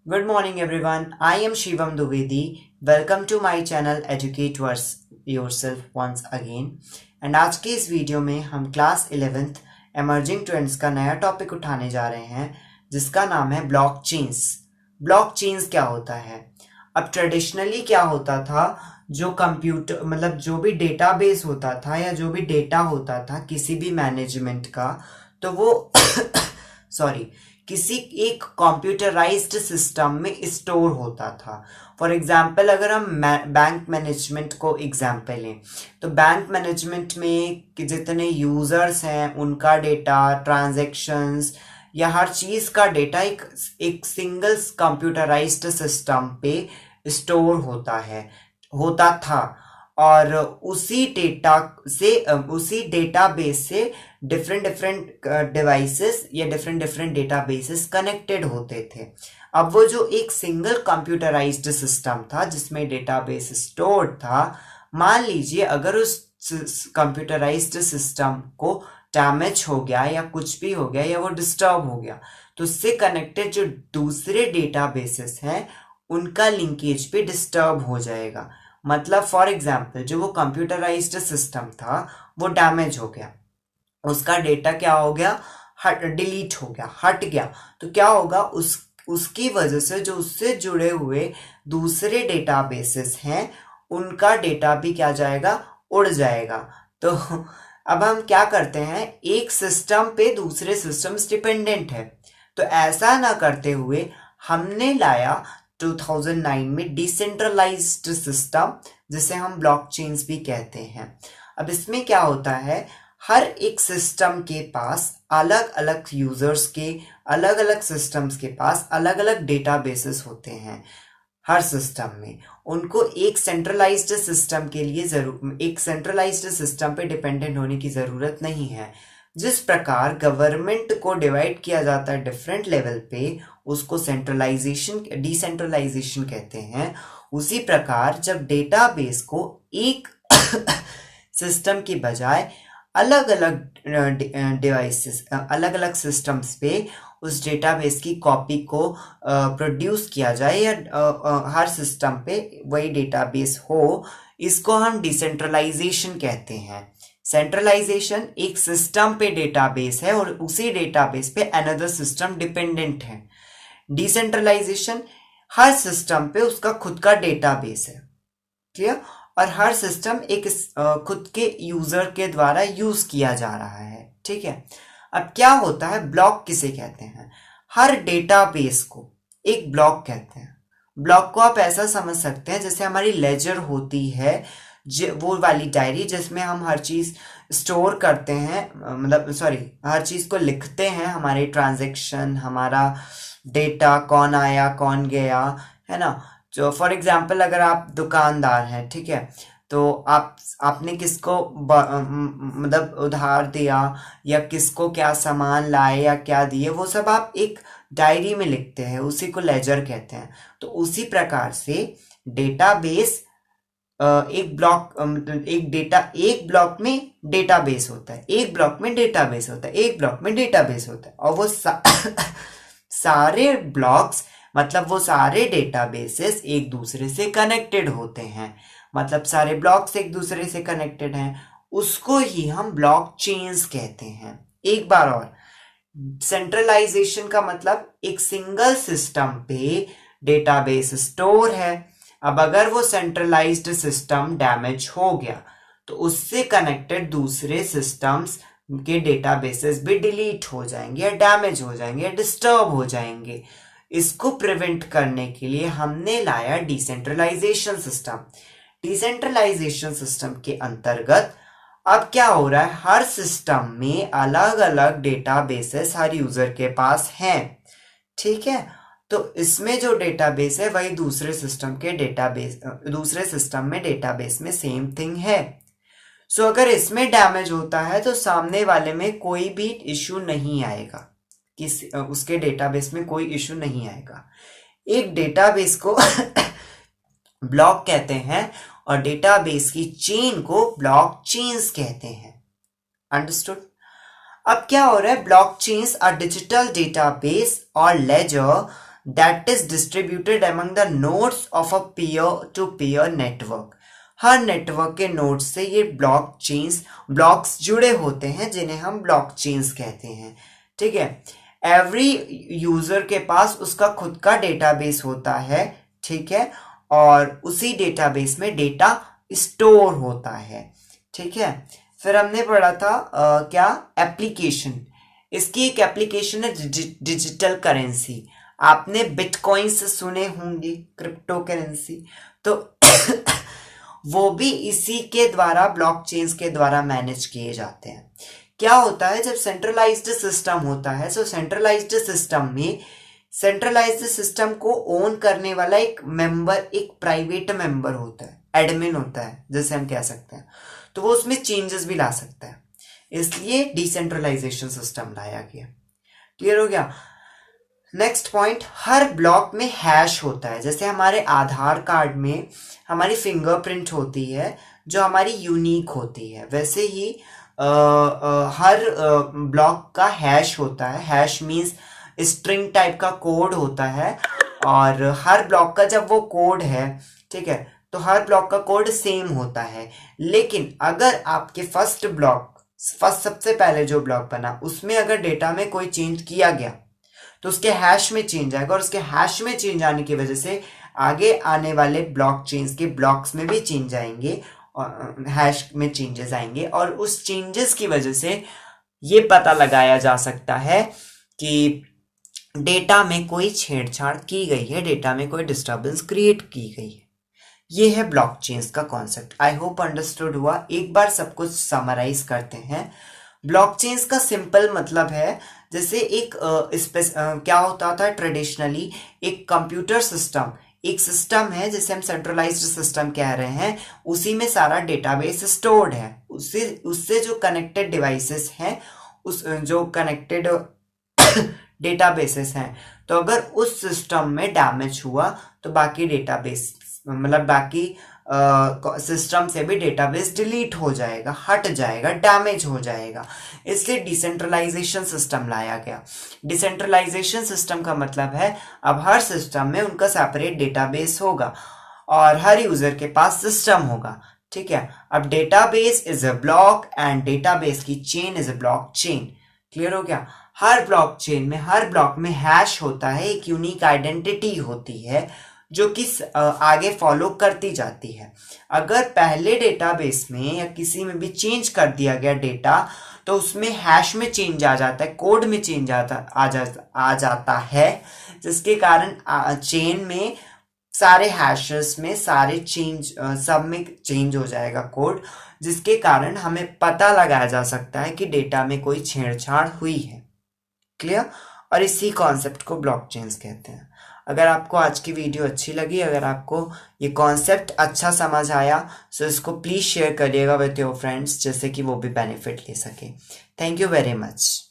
Good morning, everyone. I am Shivam Duvedi. Welcome to my channel Educate Yourself once again. And आज के इस video में हम class 11th emerging trends का नया टॉपिक उठाने जा रहे हैं जिसका नाम है ब्लॉकचेन्स। ब्लॉकचेन्स क्या होता है? अब ट्रेडिशनली क्या होता था, जो कंप्यूटर मतलब जो भी डेटाबेस होता था या जो भी डेटा होता था किसी भी मैनेजमेंट का, तो वो सॉरी किसी एक कंप्यूटराइज्ड सिस्टम में स्टोर होता था। फॉर एग्जाम्पल अगर हम बैंक मैनेजमेंट को एग्जाम्पल लें तो बैंक मैनेजमेंट में जितने यूजर्स हैं उनका डेटा, ट्रांजैक्शंस या हर चीज का डेटा एक सिंगल कंप्यूटराइज्ड सिस्टम पे स्टोर होता था। और उसी डेटाबेस से डिफरेंट डिवाइसेस या डिफरेंट डेटाबेसेस कनेक्टेड होते थे। अब वो जो एक सिंगल कंप्यूटराइज्ड सिस्टम था जिसमें डेटाबेस स्टोर्ड था, मान लीजिए अगर उस कंप्यूटराइज्ड सिस्टम को डैमेज हो गया या कुछ भी हो गया या वो डिस्टर्ब हो गया, तो उससे कनेक्टेड जो दूसरे डेटाबेसेस हैं उनका लिंकेज भी डिस्टर्ब हो जाएगा। मतलब फॉर एग्जाम्पल जो वो कंप्यूटराइज्ड सिस्टम था वो डैमेज हो गया, उसका डेटा क्या हो गया, डिलीट हो गया, हट गया। तो क्या होगा, उसकी वजह से जो उससे जुड़े हुए दूसरे डेटाबेसेस हैं उनका डेटा भी क्या जाएगा, उड़ जाएगा। तो अब हम क्या करते हैं, एक सिस्टम पे दूसरे सिस्टम्स डिपेंडेंट है, तो ऐसा ना करते हुए हमने लाया 2009 में डिसेंट्रलाइज्ड सिस्टम जिसे हम ब्लॉकचेन्स भी कहते हैं। अब इसमें क्या होता है, हर एक सिस्टम के पास अलग अलग यूजर्स के, अलग अलग सिस्टम्स के पास अलग अलग डेटाबेसेस होते हैं। हर सिस्टम में उनको एक सेंट्रलाइज्ड सिस्टम के लिए एक सेंट्रलाइज्ड सिस्टम पे डिपेंडेंट होने की जरूरत नहीं है। जिस प्रकार गवर्नमेंट को डिवाइड किया जाता है डिफरेंट लेवल पे, उसको डिसेंट्रलाइजेशन कहते हैं। उसी प्रकार जब डेटाबेस को एक सिस्टम की बजाय अलग अलग डिवाइसेस, अलग अलग सिस्टम्स पे उस डेटाबेस की कॉपी को प्रोड्यूस किया जाए या हर सिस्टम पे वही डेटाबेस हो, इसको हम डिसेंट्रलाइजेशन कहते हैं। सेंट्रलाइजेशन एक सिस्टम पे डेटाबेस है और उसी डेटाबेस पे अनदर सिस्टम डिपेंडेंट है। डिसेंट्रलाइजेशन हर सिस्टम पे उसका खुद का डेटाबेस है, क्लियर, और हर सिस्टम एक खुद के यूजर के द्वारा यूज किया जा रहा है, ठीक है। अब क्या होता है, ब्लॉक किसे कहते हैं? हर डेटाबेस को एक ब्लॉक कहते हैं। ब्लॉक को आप ऐसा समझ सकते हैं जैसे हमारी लेजर होती है, वो वाली डायरी जिसमें हम हर चीज स्टोर करते हैं, मतलब सॉरी हर चीज को लिखते हैं, हमारे ट्रांजैक्शन, हमारा डेटा, कौन आया कौन गया, है ना। जो फॉर एग्जाम्पल अगर आप दुकानदार हैं, ठीक है, तो आपने किसको मतलब उधार दिया या किसको क्या सामान लाए या क्या दिए, वो सब आप एक डायरी में लिखते हैं, उसी को लेजर कहते हैं। तो उसी प्रकार से डेटाबेस एक ब्लॉक में डेटाबेस होता है, एक ब्लॉक में डेटाबेस होता है, एक ब्लॉक में डेटाबेस होता है, और वो सारे ब्लॉक्स मतलब वो सारे डेटाबेसेस एक दूसरे से कनेक्टेड होते हैं। मतलब सारे ब्लॉक्स एक दूसरे से कनेक्टेड हैं, उसको ही हम ब्लॉकचेन्स कहते हैं। एक बार और, सेंट्रलाइजेशन का मतलब एक सिंगल सिस्टम पे डेटाबेस स्टोर है। अब अगर वो सेंट्रलाइज्ड सिस्टम डैमेज हो गया तो उससे कनेक्टेड दूसरे सिस्टम्स के डेटाबेसेस भी डिलीट हो जाएंगे या डैमेज हो जाएंगे या डिस्टर्ब हो जाएंगे। इसको प्रिवेंट करने के लिए हमने लाया डिसेंट्रलाइजेशन सिस्टम। डिसेंट्रलाइजेशन सिस्टम के अंतर्गत अब क्या हो रहा है, हर सिस्टम में अलग अलग डेटाबेसेस हर यूजर के पास हैं, ठीक है। तो इसमें जो डेटाबेस है वही दूसरे सिस्टम में डेटाबेस में सेम थिंग है। सो अगर इसमें डैमेज होता है तो सामने वाले में कोई भी इश्यू नहीं आएगा, उसके डेटाबेस में कोई इश्यू नहीं आएगा। एक डेटाबेस को ब्लॉक कहते हैं और डेटाबेस की चेन को ब्लॉकचेन्स कहते हैं। अंडरस्टूड? अब क्या हो रहा है, ब्लॉकचेन्स आर डिजिटल डेटाबेस और ledger that is distributed among the nodes of a peer to peer network. हर नेटवर्क के नोड से ये ब्लॉक्स जुड़े होते हैं जिन्हें हम ब्लॉक चेन्स कहते हैं। ठीक है, एवरी यूजर के पास उसका खुद का डेटाबेस होता है। ठीक है, और उसी डेटाबेस में डेटा स्टोर होता है। ठीक है, फिर हमने पढ़ा था क्या, एप्लीकेशन। इसकी एक एप्लीकेशन है डिजिटल करेंसी। आपने बिटकॉइंस सुने होंगे, क्रिप्टो करेंसी, तो वो भी इसी के द्वारा, ब्लॉकचेन्स के द्वारा मैनेज किए जाते हैं। क्या होता है, जब सेंट्रलाइज्ड सिस्टम होता है, सो सेंट्रलाइज्ड सिस्टम में सेंट्रलाइज्ड सिस्टम को ओन करने वाला एक मेंबर, एक प्राइवेट मेंबर होता है, एडमिन होता है जैसे हम कह सकते हैं। तो वो उसमें चेंजेस भी ला सकता है, इसलिए डिसेंट्रलाइजेशन सिस्टम लाया गया। क्लियर हो गया। नेक्स्ट पॉइंट, हर ब्लॉक में हैश होता है। जैसे हमारे आधार कार्ड में हमारी फिंगरप्रिंट होती है जो हमारी यूनिक होती है, वैसे ही हर ब्लॉक का हैश होता है। हैश मीन्स स्ट्रिंग टाइप का कोड होता है, और हर ब्लॉक का जब वो कोड है, ठीक है, तो हर ब्लॉक का कोड सेम होता है। लेकिन अगर आपके फर्स्ट सबसे पहले जो ब्लॉक बना उसमें अगर डेटा में कोई चेंज किया गया तो उसके हैश में चेंज आएगा, और उसके हैश में चेंज आने की वजह से आगे आने वाले ब्लॉक चेन्स के ब्लॉक्स में भी चेंज आएंगे, और हैश में चेंजेस आएंगे, और उस चेंजेस की वजह से ये पता लगाया जा सकता है कि डेटा में कोई छेड़छाड़ की गई है, डेटा में कोई डिस्टर्बेंस क्रिएट की गई है। ये है ब्लॉकचेन्स का कॉन्सेप्ट। आई होप अंडरस्टूड हुआ। एक बार सब कुछ समराइज करते हैं। ब्लॉकचेन्स का सिंपल मतलब है, जैसे एक क्या होता था ट्रेडिशनली, एक कंप्यूटर सिस्टम, एक सिस्टम है जिसे हम सेंट्रलाइज्ड सिस्टम कह रहे हैं, उसी में सारा डेटाबेस स्टोर्ड है। उससे जो कनेक्टेड डिवाइसेस हैं, उस जो कनेक्टेड डेटाबेसेस हैं, तो अगर उस सिस्टम में डैमेज हुआ तो बाकी डेटाबेस, मतलब बाकी सिस्टम से भी डेटाबेस डिलीट हो जाएगा, हट जाएगा, डैमेज हो जाएगा। इसलिए डिसेंट्रलाइजेशन सिस्टम लाया गया। डिसेंट्रलाइजेशन सिस्टम का मतलब है अब हर सिस्टम में उनका सेपरेट डेटाबेस होगा और हर यूजर के पास सिस्टम होगा। ठीक है, अब database is a block and database की chain is a block chain. Clear हो गया। हर ब्लॉक चेन में, हर ब्लॉक में हैश होता है, एक यूनिक आइडेंटिटी होती है जो कि आगे फॉलो करती जाती है। अगर पहले डेटाबेस में या किसी में भी चेंज कर दिया गया डेटा, तो उसमें हैश में चेंज आ जाता है, कोड में चेंज आ जाता है, जिसके कारण चेन में सारे हैशेस में सारे चेंज, सब में चेंज हो जाएगा कोड, जिसके कारण हमें पता लगाया जा सकता है कि डेटा में कोई छेड़छाड़ हुई है। क्लियर। और इसी कॉन्सेप्ट को ब्लॉकचेन्स कहते हैं। अगर आपको आज की वीडियो अच्छी लगी, अगर आपको ये कॉन्सेप्ट अच्छा समझ आया, तो इसको प्लीज़ शेयर करिएगा विथ योर फ्रेंड्स, जैसे कि वो भी बेनिफिट ले सके। Thank you very much.